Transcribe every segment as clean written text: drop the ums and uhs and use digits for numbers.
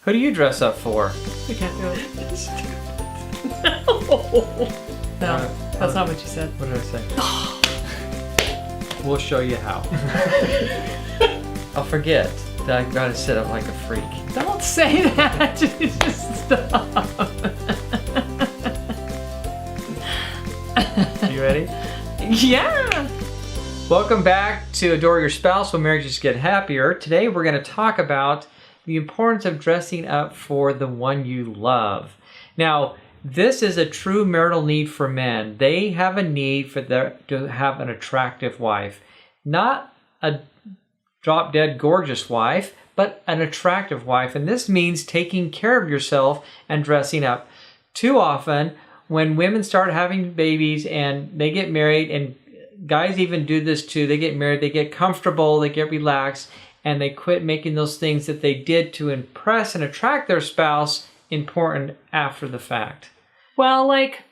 Who do you dress up for? We can't do it. No, Uh, that's not what you said. What did I say? We'll show you how. I'll forget that I gotta sit up like a freak. Don't say that. Just stop. You ready? Yeah. Welcome back to Adore Your Spouse When Marriages Get Happier. Today we're going to talk about the importance of dressing up for the one you love. Now, this is a true marital need for men. They have a need to have an attractive wife. Not a drop-dead gorgeous wife, but an attractive wife. And this means taking care of yourself and dressing up. Too often, when women start having babies and they get married, and guys even do this too, they get married, they get comfortable, they get relaxed, and they quit making those things that they did to impress and attract their spouse important after the fact. Well, like,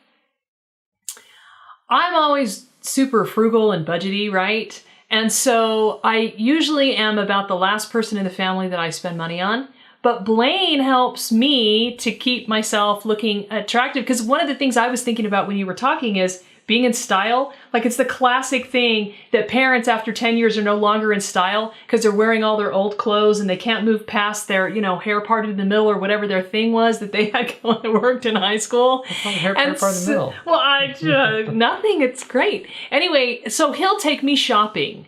I'm always super frugal and budgety, right? And so I usually am about the last person in the family that I spend money on. But Blaine helps me to keep myself looking attractive. Because one of the things I was thinking about when you were talking is being in style. Like, it's the classic thing that parents after 10 years are no longer in style because they're wearing all their old clothes and they can't move past their, hair parted in the middle or whatever their thing was that they had when they worked in high school. Hair part in the middle. Well, nothing. It's great. Anyway, so he'll take me shopping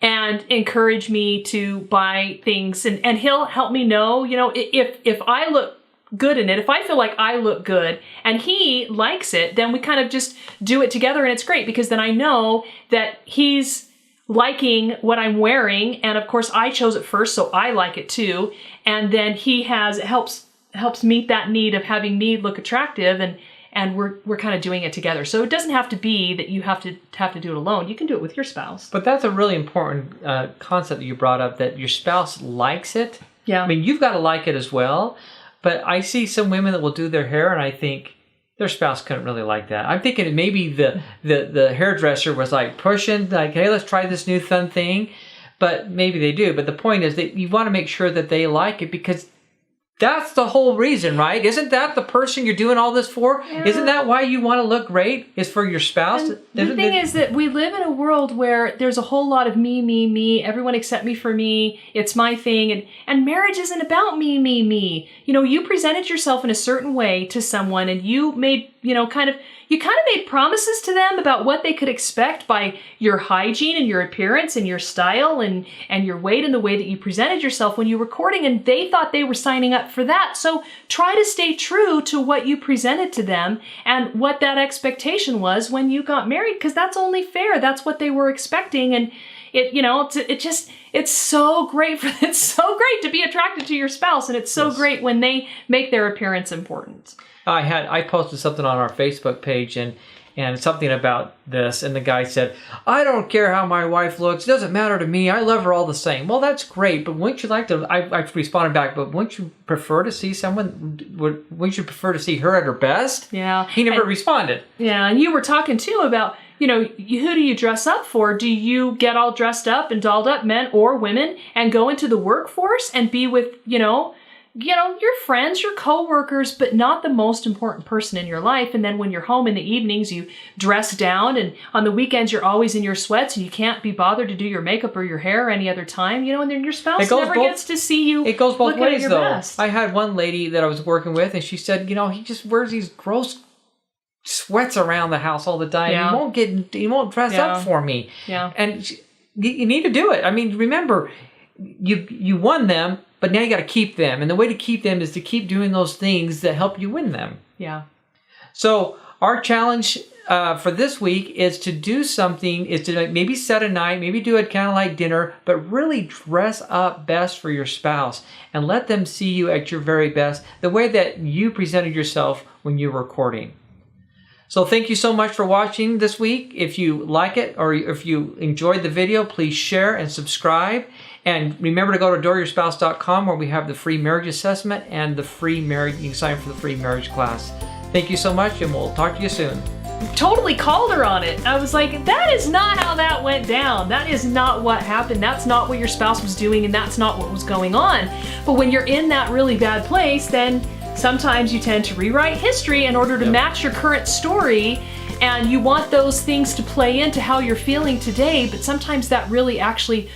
and encourage me to buy things, and he'll help me know, if I look good in it, if I feel like I look good and he likes it, then we kind of just do it together, and it's great because then I know that he's liking what I'm wearing, and of course I chose it first, so I like it too, and then he helps meet that need of having me look attractive, and we're kind of doing it together. So it doesn't have to be that you have to do it alone. You can do it with your spouse. But that's a really important concept that you brought up, that your spouse likes it. Yeah. I mean, you've got to like it as well. But I see some women that will do their hair, and I think their spouse couldn't really like that. I'm thinking maybe the hairdresser was like pushing, like, hey, let's try this new fun thing. But maybe they do. But the point is that you want to make sure that they like it, because that's the whole reason, right? Isn't that the person you're doing all this for? Yeah. Isn't that why you want to look great? Is for your spouse? And the thing is that we live in a world where there's a whole lot of me, me, me. Everyone accept me for me. It's my thing. And marriage isn't about me, me, me. You presented yourself in a certain way to someone, and you made, kind of made promises to them about what they could expect by your hygiene and your appearance and your style and your weight and the way that you presented yourself when you were courting, and they thought they were signing up for that. So try to stay true to what you presented to them and what that expectation was when you got married, because that's only fair. That's what they were expecting, and it's so great to be attracted to your spouse, and it's so great when they make their appearance important. I posted something on our Facebook page and something about this, and the guy said, I don't care how my wife looks, it doesn't matter to me, I love her all the same. Well, that's great, but wouldn't you like to, I responded back, but wouldn't you prefer to see wouldn't you prefer to see her at her best? Yeah. He never responded. Yeah, and you were talking too about, who do you dress up for? Do you get all dressed up and dolled up, men or women, and go into the workforce and be with, your friends, your coworkers, but not the most important person in your life? And then when you're home in the evenings, you dress down, and on the weekends you're always in your sweats and you can't be bothered to do your makeup or your hair any other time, and then your spouse never gets to see you. It goes both ways, though. Best. I had one lady that I was working with, and she said, he just wears these gross sweats around the house all the time. Yeah. He won't dress up for me. Yeah. And you need to do it. I mean, remember, you won them, but now you got to keep them. And the way to keep them is to keep doing those things that help you win them. Yeah. So our challenge for this week is to do something, is to maybe set a night, maybe do it kind of like dinner, but really dress up best for your spouse and let them see you at your very best, the way that you presented yourself when you were courting. So thank you so much for watching this week. If you like it or if you enjoyed the video, please share and subscribe. And remember to go to adoreyourspouse.com, where we have the free marriage assessment and the free marriage, you can sign up for the free marriage class. Thank you so much, and we'll talk to you soon. totally called her on it. I was like, that is not how that went down. That is not what happened. That's not what your spouse was doing, and that's not what was going on. But when you're in that really bad place, then sometimes you tend to rewrite history in order to match your current story, and you want those things to play into how you're feeling today, but sometimes that really actually